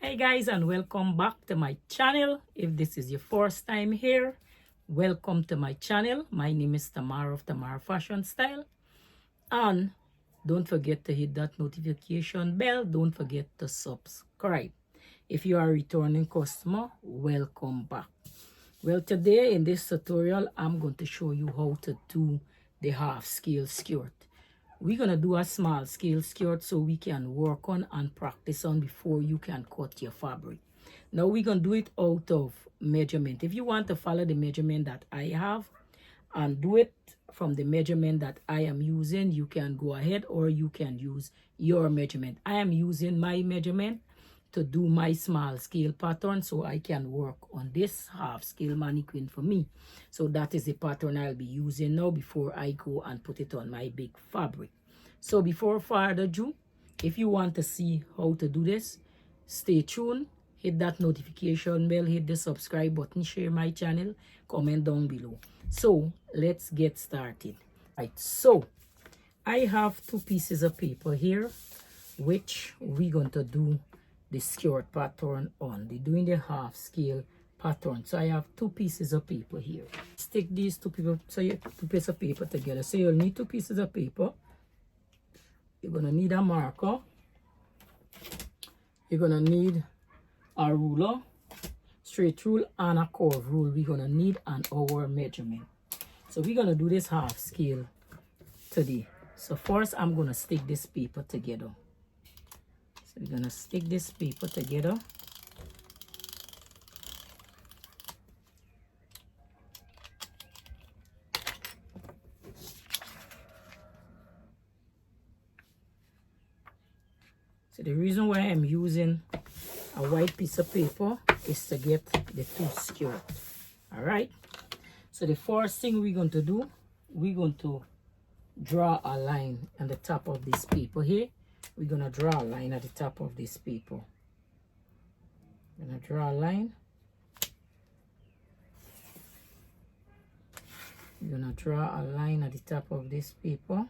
Hey guys, and welcome back to my channel. If this is your first time here, welcome to my channel. My name is Tamara of Tamara Fashion Style, and don't forget to hit that notification bell. Don't forget to subscribe. If you are a returning customer, welcome back. Well, today in this tutorial I'm going to show you how to do the half scale skirt. We're going to do a small scale skirt so we can work on and practice on before you can cut your fabric. Now we're going to do it out of measurement. If you want to follow the measurement that I have and do it from the measurement that I am using, you can go ahead, or you can use your measurement. I am using my measurement to do my small scale pattern so I can work on this half scale mannequin for me. So that is the pattern I'll be using now before I go and put it on my big fabric. So before further ado, if you want to see how to do this, stay tuned, hit that notification bell, hit the subscribe button, share my channel, comment down below. So let's get started. Right, so I have two pieces of paper here which we're going to do the skirt pattern on. They're doing the half scale pattern. So I have two pieces of paper here. Stick these two pieces of paper together. So you'll need two pieces of paper. You're gonna need a marker. You're gonna need a ruler, straight rule and a curve rule. We're gonna need an hour measurement. So we're gonna do this half scale today. So first I'm gonna stick this paper together. So we're gonna stick this paper together. So the reason why I'm using a white piece of paper is to get the two skirt. All right. So the first thing we're going to do, we're going to draw a line on the top of this paper here. We're going to draw a line at the top of this paper. I'm going to draw a line. We're going to draw a line at the top of this paper.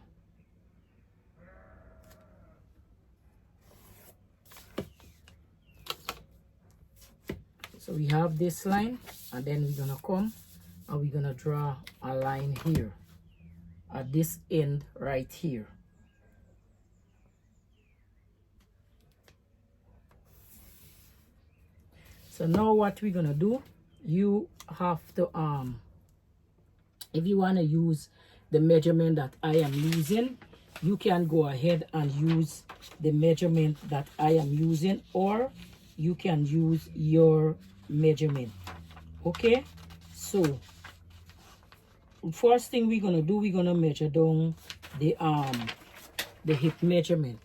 So we have this line, and then we're going to come and we're going to draw a line here at this end right here. So now what we're gonna do, you have to if you want to use the measurement that I am using, you can go ahead and use the measurement that I am using, or you can use your measurement. Okay, so first thing we're gonna do, we're gonna measure down the hip measurement.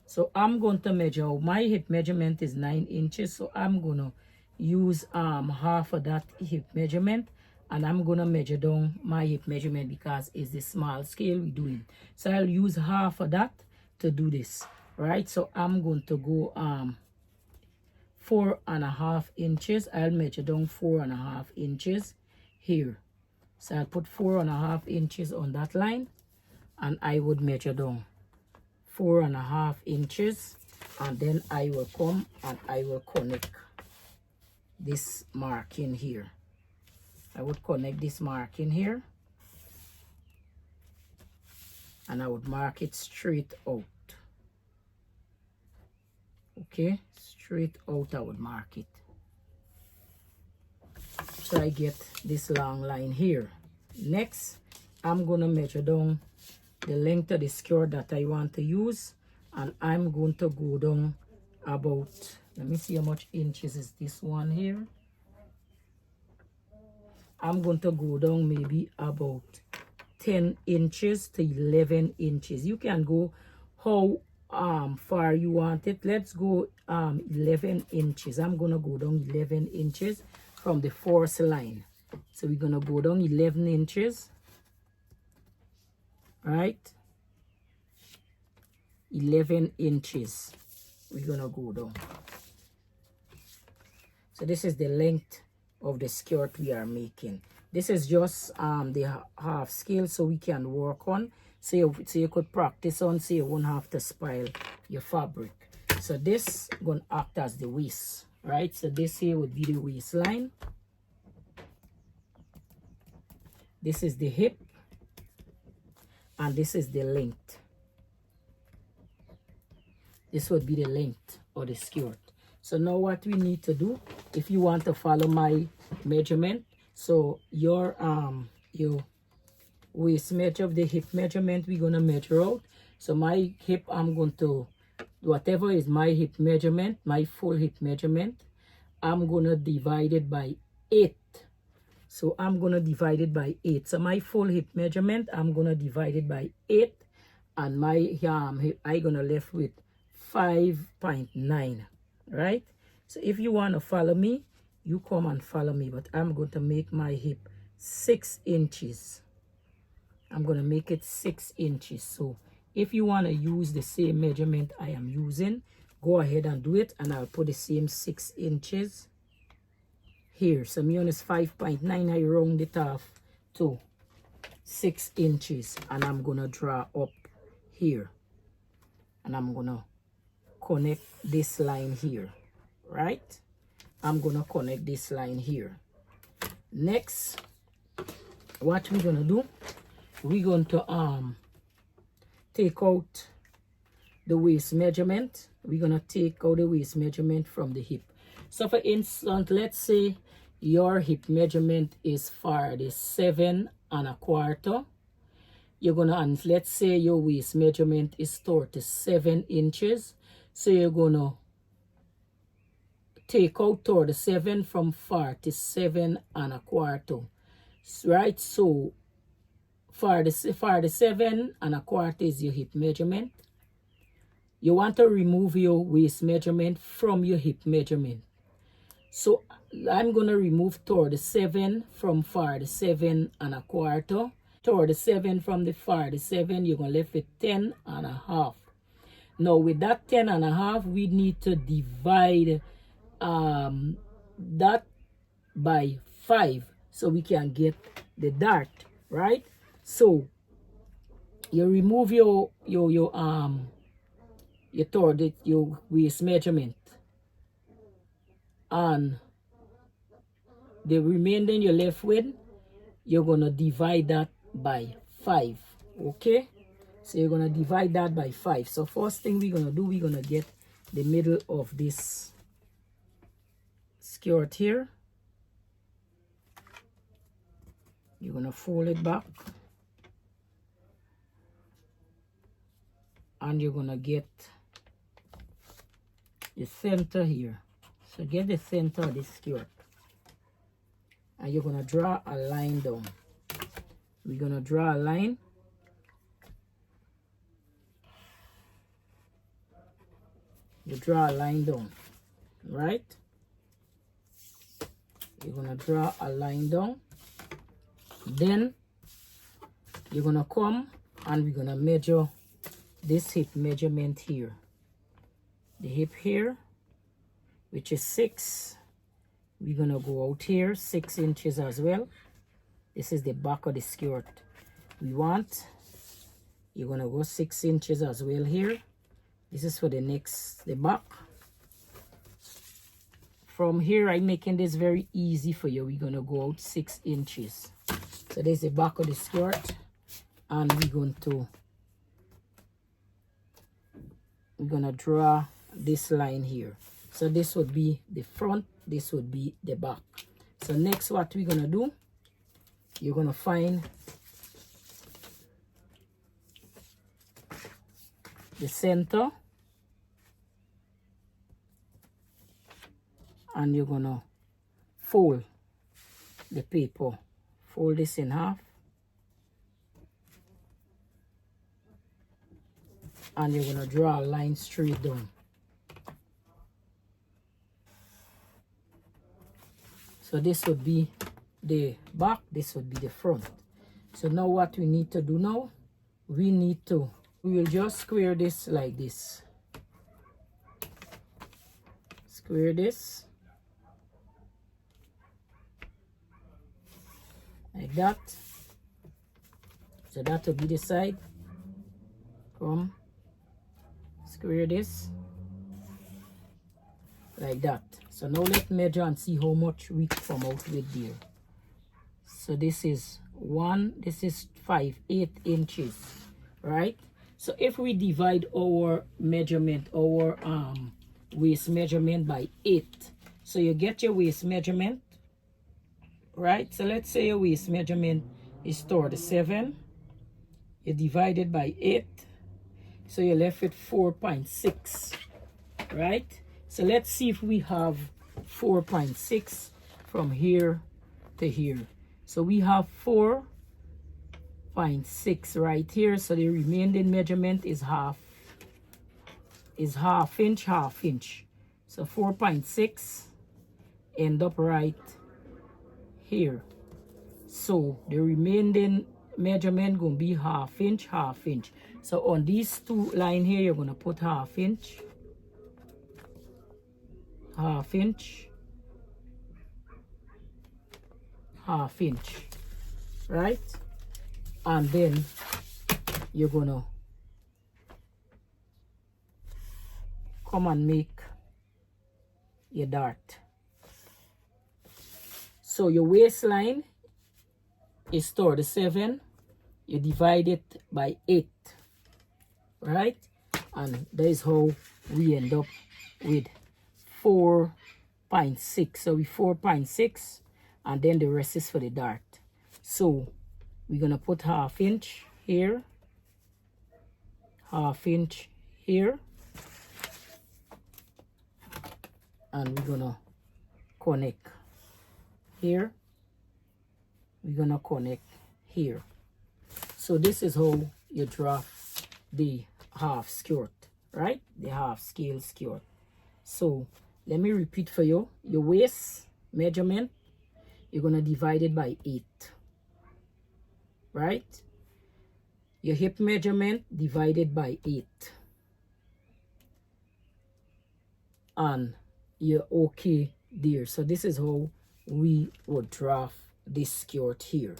So I'm going to measure, my hip measurement is 9 inches, so I'm gonna use half of that hip measurement, and I'm gonna measure down my hip measurement because it's the small scale we're doing. So I'll use half of that to do this, right? So I'm going to go 4.5 inches. I'll measure down 4.5 inches here. So I'll put 4.5 inches on that line, and I would measure down 4.5 inches, and then I will come and I will connect this marking here. I would connect this marking here, and I would mark it straight out. Okay, straight out I would mark it. So I get this long line here. Next, I'm gonna measure down the length of the skirt that I want to use, and I'm going to go down about, let me see how much inches is this one here. I'm going to go down maybe about 10 inches to 11 inches. You can go how far you want it. Let's go 11 inches. I'm going to go down 11 inches from the first line. So we're going to go down 11 inches. Right, 11 inches we're gonna go down. So this is the length of the skirt we are making. This is just the half scale so we can work on, so you could practice on, so you won't have to spoil your fabric. So this gonna act as the waist, right? So this here would be the waistline. This is the hip, and this is the length. This would be the length of the skirt. So now what we need to do, if you want to follow my measurement, so your waist measure of the hip measurement, we're gonna measure out. So my hip, I'm going to, whatever is my hip measurement, my full hip measurement, I'm gonna divide it by 8. So I'm gonna divide it by 8. So my full hip measurement, I'm gonna divide it by 8, and my hip, I gonna left with 5.9, right? So if you want to follow me, you come and follow me, but I'm going to make my hip 6 inches. I'm going to make it 6 inches. So if you want to use the same measurement I am using, go ahead and do it, and I'll put the same 6 inches here. So me on is 5.9, I round it off to 6 inches, and I'm going to draw up here, and I'm going to connect this line here, right? I'm gonna connect this line here. Next, what we're gonna do, we're going to take out the waist measurement. We're gonna take out the waist measurement from the hip. So for instance, let's say your hip measurement is 47.25. You're gonna, and let's say your waist measurement is 37 inches. So you're gonna take out 37 from 47.25, right? So 47.25 is your hip measurement. You want to remove your waist measurement from your hip measurement. So I'm gonna remove 37 from 47.25. 37 from the 47, you're gonna left with 10.5. Now with that 10.5, we need to divide that by 5 so we can get the dart, right? So you remove your waist measurement, and the remaining you're left with, you're gonna divide that by 5. Okay, so you're gonna divide that by 5. So first thing we're gonna do, we're gonna get the middle of this skirt here. You're gonna fold it back, and you're gonna get the center here. So get the center of this skirt, and you're gonna draw a line down. We're gonna draw a line. You draw a line down, right? You're gonna draw a line down. Then you're gonna come and we're gonna measure this hip measurement here. The hip here, which is 6. We're gonna go out here 6 inches as well. This is the back of the skirt. You're gonna go 6 inches as well here. This is for the back. From here, I'm making this very easy for you. We're gonna go out 6 inches. So there's the back of the skirt, and we're gonna draw this line here. So this would be the front, this would be the back. So next, what we're gonna do, you're gonna find the center, and you're gonna fold the paper. Fold this in half, and you're gonna draw a line straight down. So this would be the back, this would be the front. So now what we need to do now, we will just square this like this. Square this like that. So that will be the side. Come, square this like that. So now let's measure and see how much we come out with there. So this is 8 inches, right? So if we divide our measurement, our waist measurement by 8, so you get your waist measurement, right? So let's say your waist measurement is 37, you divide it by 8, so you're left with 4.6, right? So let's see if we have 4.6 from here to here. So we have 4.6 right here. So the remaining measurement is half inch, half inch. So 4.6 end up right here. So the remaining measurement gonna be half inch, half inch. So on these two line here, you're gonna put half inch, half inch, half inch, right? And then you're gonna come and make your dart. So your waistline is 37, you divide it by 8, right? And that is how we end up with 4.6. So we 4.6, and then the rest is for the dart. So we're gonna put half inch here, half inch here, and we're gonna connect here, we're gonna connect here. So this is how you draw the half skirt, right? The half scale skirt. So let me repeat for you. Your waist measurement, you're gonna divide it by 8, right? Your hip measurement divided by 8, and you're okay there. So this is how we would draw this skirt here,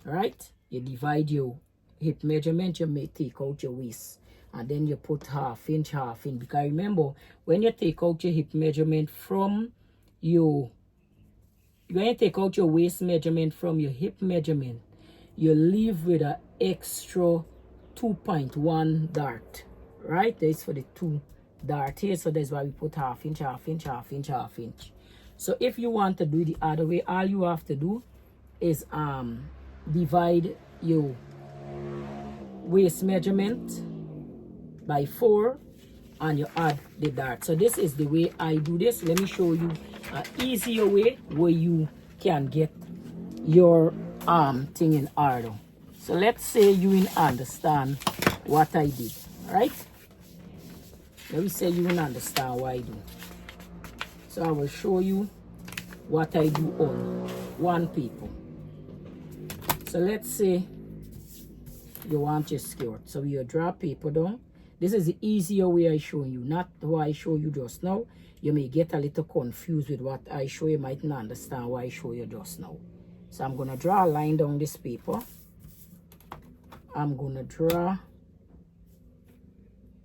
right? You divide your hip measurement, you may take out your waist, and then you put half inch, half inch. Because remember, when you take out your hip measurement from your, when you take out your waist measurement from your hip measurement, you leave with an extra 2.1 dart, right? That's for the 2 dart here. So that's why we put half inch, half inch, half inch, half inch. So if you want to do the other way, all you have to do is divide your waist measurement by 4, and you add the dart. So this is the way I do this. Let me show you an easier way where you can get your thing in order. So let's say you in understand what I did, right? Let me say you will understand what I do. So I will show you what I do on one paper. So let's say you want your skirt. So you draw paper down. This is the easier way I show you, not what I show you just now. You may get a little confused with what I show you, might not understand what I show you just now. So I'm gonna draw a line down this paper. I'm gonna draw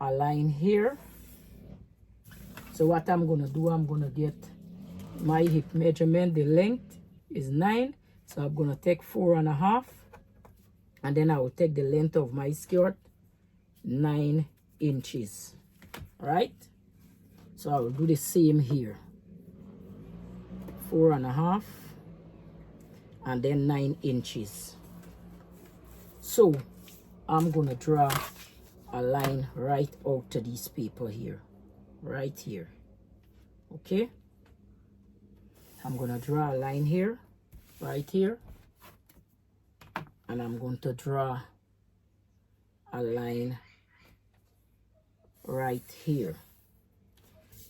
a line here. So what I'm gonna do, I'm gonna get my hip measurement. The length is 9, so I'm gonna take 4.5, and then I will take the length of my skirt, 9 inches, right? So I will do the same here, 4.5, and then 9 inches. So I'm gonna draw a line right out to this paper here, right here. Okay, I'm gonna draw a line here, right here, and I'm going to draw a line right here.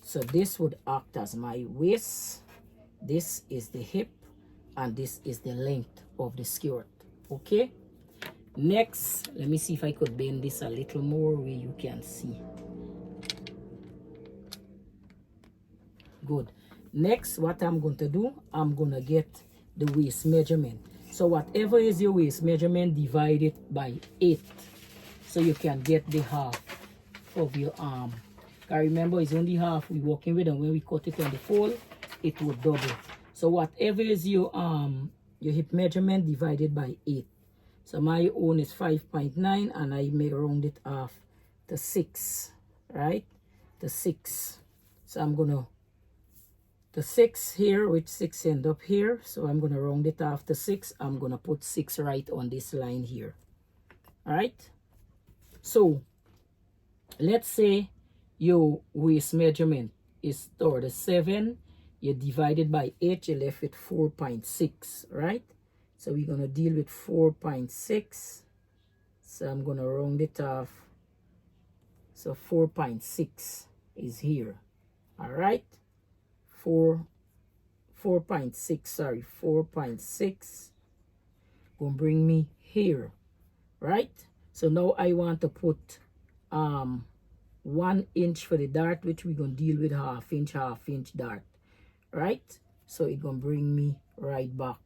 So this would act as my waist, this is the hip, and this is the length of the skirt. Okay, next, let me see if I could bend this a little more where you can see. Good. Next, what I'm going to do, I'm going to get the waist measurement. So whatever is your waist measurement, divide it by 8, so you can get the half of your arm. I remember it's only half we working with, and when we cut it on the fold, it will double. So whatever is your hip measurement divided by 8. So my own is 5.9, and I may round it off to 6, right? To 6. So I'm gonna the 6 here, which 6 end up here. So I'm gonna round it off to 6. I'm gonna put 6 right on this line here. All right. So let's say your waist measurement is 37. You divided by 8, you left with 4.6, right? So we're gonna deal with 4.6. So I'm gonna round it off. So 4.6 is here. All right. 4.6, sorry, 4.6 will bring me here, right? So now I want to put 1 inch for the dart, which we're gonna deal with half inch dart, right? So it's gonna bring me right back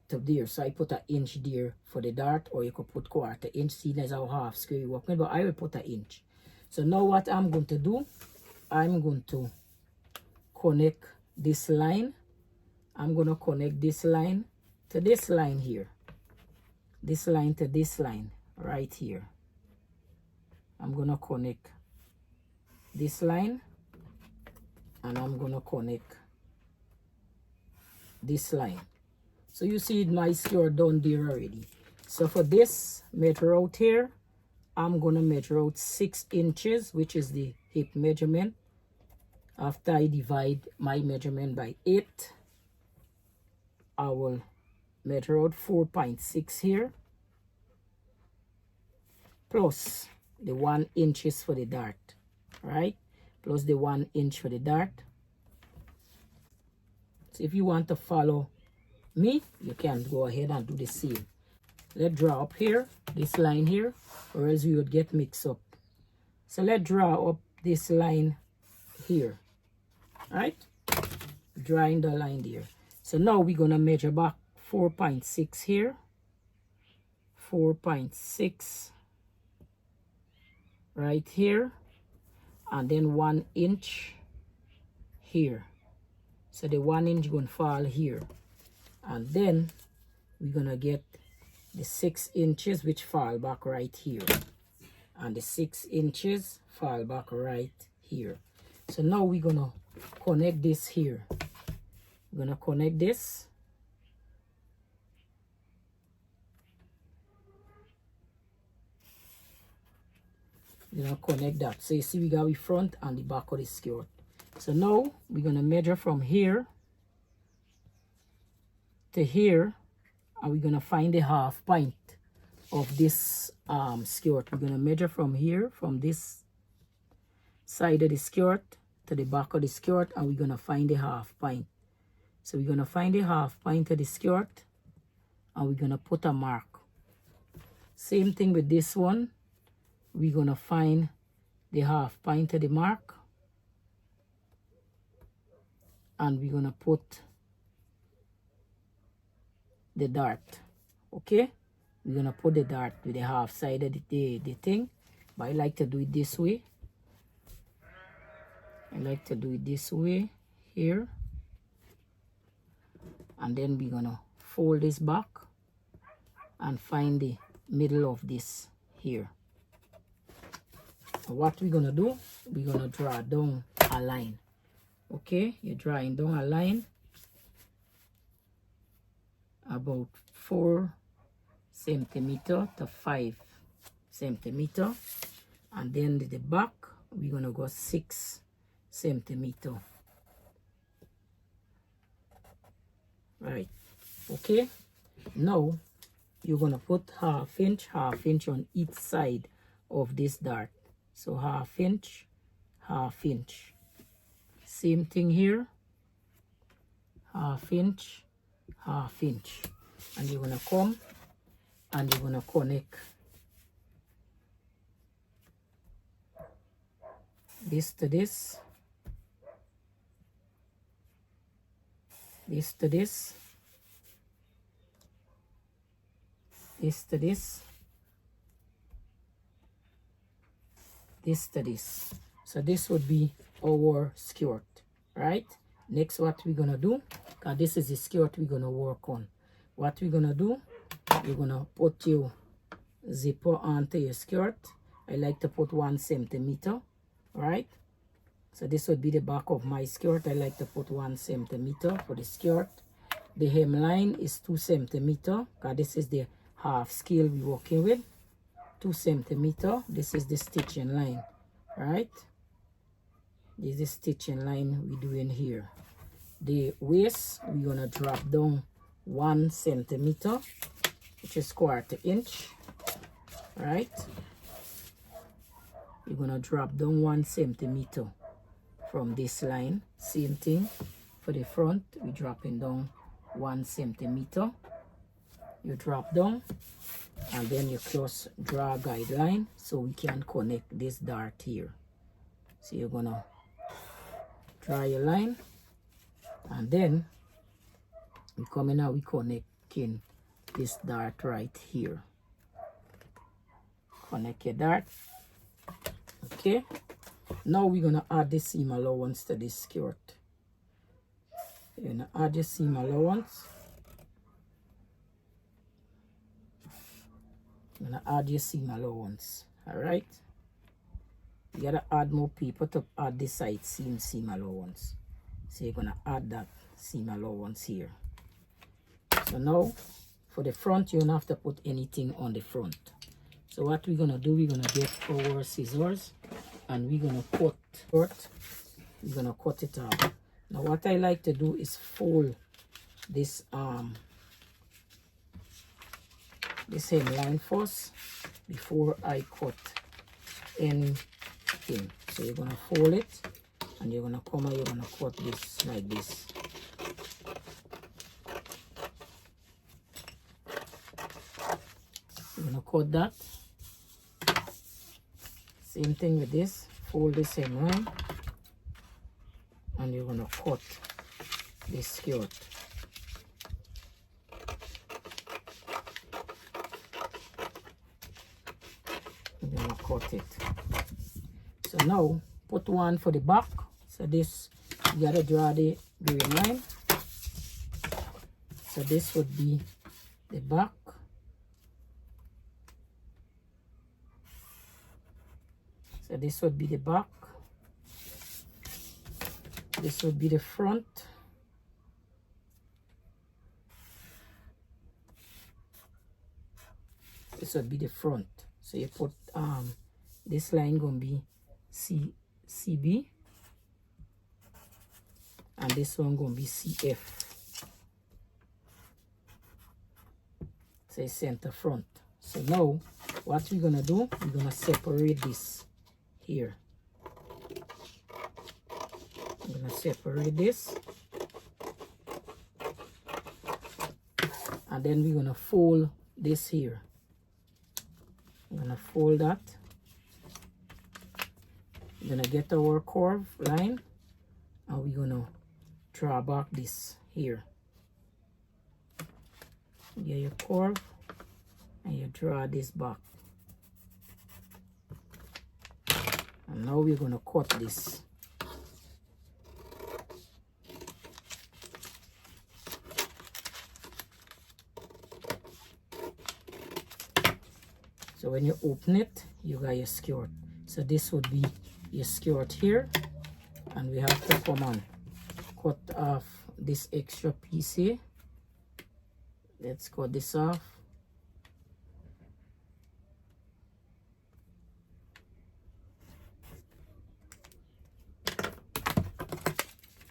to there. So I put an inch there for the dart, or you could put 1/4 inch. See, there's our half square you're working, but I will put an inch. So now what I'm going to do, I'm going to connect this line. I'm going to connect this line to this line here. This line to this line right here. I'm going to connect this line, and I'm going to connect this line. So you see my skirt done there already. So for this measure out here, I'm going to measure out 6 inches, which is the hip measurement. After I divide my measurement by 8, I will measure out 4.6 here, plus the 1 inches for the dart, right? Plus the 1 inch for the dart. So if you want to follow me, you can go ahead and do the same. Let's draw up here, this line here, or else we would get mixed up. So let's draw up this line here, right? Drawing the line there. So now we're gonna measure back 4.6 here, 4.6 right here, and then 1 inch here. So the 1 inch gonna fall here, and then we're gonna get the 6 inches, which fall back right here, and the 6 inches fall back right here. So now we're gonna connect this here. We're gonna connect this. We're gonna connect that. So you see we got the front and the back of the skirt. So now we're gonna measure from here to here, and we're gonna find the half point of this skirt. We're gonna measure from here, from this side of the skirt to the back of the skirt, and we're gonna find the half point. So we're gonna find the half point of the skirt, and we're gonna put a mark. Same thing with this one. We're gonna find the half point of the mark, and we're gonna put the dart. Okay, we're gonna put the dart with the half side of the thing, but I like to do it this way. I like to do it this way here, and then we're gonna fold this back and find the middle of this here. So what we're gonna do, we're gonna draw down a line. Okay, you're drawing down a line about 4 centimeter to 5 centimeter, and then the back we're gonna go 6 centimeter. Right. Okay, now you're gonna put half inch on each side of this dart. So half inch. Same thing here, half inch, and you're gonna come and you're gonna connect this to this, this to this, this to this, this to this. So this would be our skirt, right? Next, what we're gonna do, because this is the skirt we're gonna work on. What we're gonna do, you're gonna put your zipper onto your skirt. I like to put 1 centimeter, right? So this would be the back of my skirt. I like to put 1 centimeter for the skirt. The hemline is 2 centimeter, because this is the half scale we're working with. 2 centimeter. This is the stitching line, right? This is the stitching line we're doing here. The waist, we're gonna drop down 1 centimeter, which is 1/4 inch, right? You're gonna drop down 1 centimeter from this line. Same thing for the front. We're dropping down 1 centimeter. You drop down, and then you just draw a guideline so we can connect this dart here. So you're gonna draw your line, and then we come in and we connecting this dart right here. Connect your dart. Okay, now we're gonna add the seam allowance to this skirt. You're gonna add your seam allowance. You're gonna add your seam allowance. All right, you gotta add more people to add the side seam allowance. So you're gonna add that seam allowance here. So now for the front, you don't have to put anything on the front. So what we're gonna do, we're gonna get our scissors and we're gonna cut. We're gonna cut it off. Now what I like to do is fold this this hemline first before I cut anything. So you're gonna fold it and you're gonna come and you're gonna cut this like this. You're gonna cut that. Same thing with this. Fold this hemline and you're gonna cut this skirt. You're gonna cut it. So now put one for the back. So this, you gotta draw the green line. So this would be the back. So this would be the back. This would be the front. This would be the front. So you put this line gonna be CB, and this one gonna be CF. Say center front. So now what we're gonna do, we're gonna separate this here. I'm gonna separate this, and then we're gonna fold this here. I'm gonna fold that. We're gonna get our curve line and we're gonna draw back this here. Get your curve and you draw this back. And now we're gonna cut this. So when you open it, you got your skirt. So this would be your skirt here, and we have to come and cut off this extra piece here. Let's cut this off.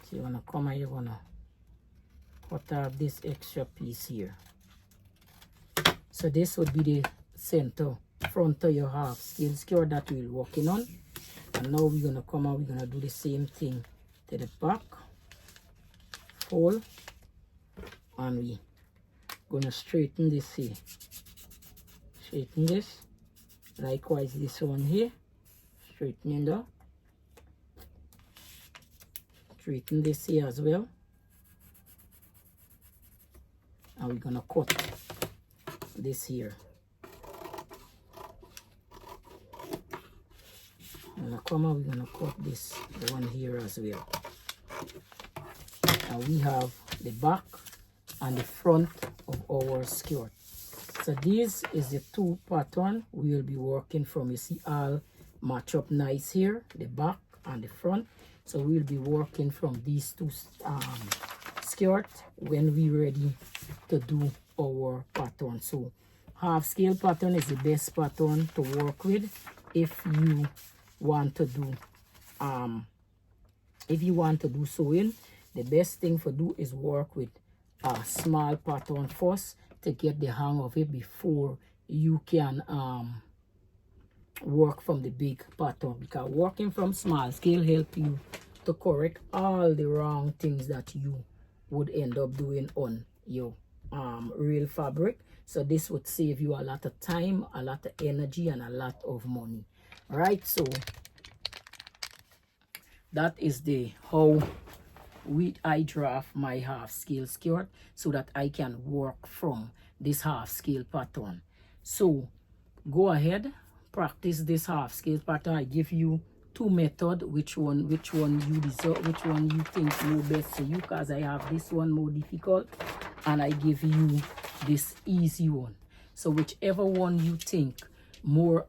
So you're gonna come and you're gonna cut off this extra piece here. So this would be the center front of your half scale skirt that we're working on. And now we're gonna come and we're gonna do the same thing to the back. Fold, and we gonna straighten this here. Straighten this. Likewise this one here. Straightening that. Straighten this here as well. And we're gonna cut this here. gonna come and we're gonna cut this one here as well. And we have the back and the front of our skirt. So this is the two pattern we'll be working from. You see all match up nice here, the back and the front. So we'll be working from these two skirt when we're ready to do our pattern. So half scale pattern is the best pattern to work with if you want to do sewing. The best thing to do is work with a small pattern first to get the hang of it before you can work from the big pattern, because working from small scale help you to correct all the wrong things that you would end up doing on your real fabric. So this would save you a lot of time, a lot of energy, and a lot of money. All right, so that is the how I draft my half scale skirt so that I can work from this half scale pattern. So go ahead, practice this half scale pattern. I give you two methods, which one you deserve, which one you think more best to you, because I have this one more difficult and I give you this easy one. So whichever one you think more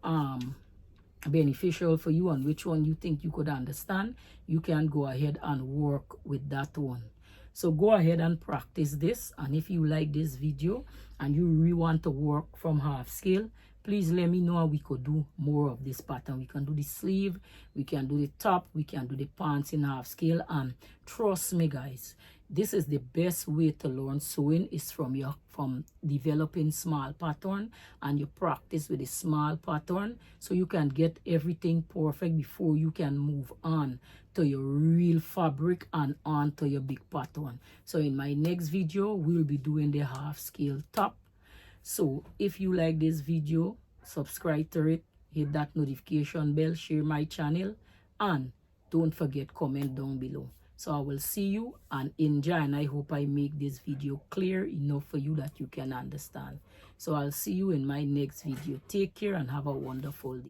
beneficial for you and which one you think you could understand, you can go ahead and work with that one. So go ahead and practice this, and if you like this video and you really want to work from half scale, please let me know and we could do more of this pattern. We can do the sleeve, we can do the top, we can do the pants in half scale. And trust me guys, this is the best way to learn sewing, is from developing small pattern, and you practice with a small pattern so you can get everything perfect before you can move on to your real fabric and on to your big pattern. So in my next video, we'll be doing the half scale top. So if you like this video, subscribe to it, hit that notification bell, share my channel, and don't forget comment down below. So I will see you and enjoy, and I hope I make this video clear enough for you that you can understand. So I'll see you in my next video. Take care and have a wonderful day.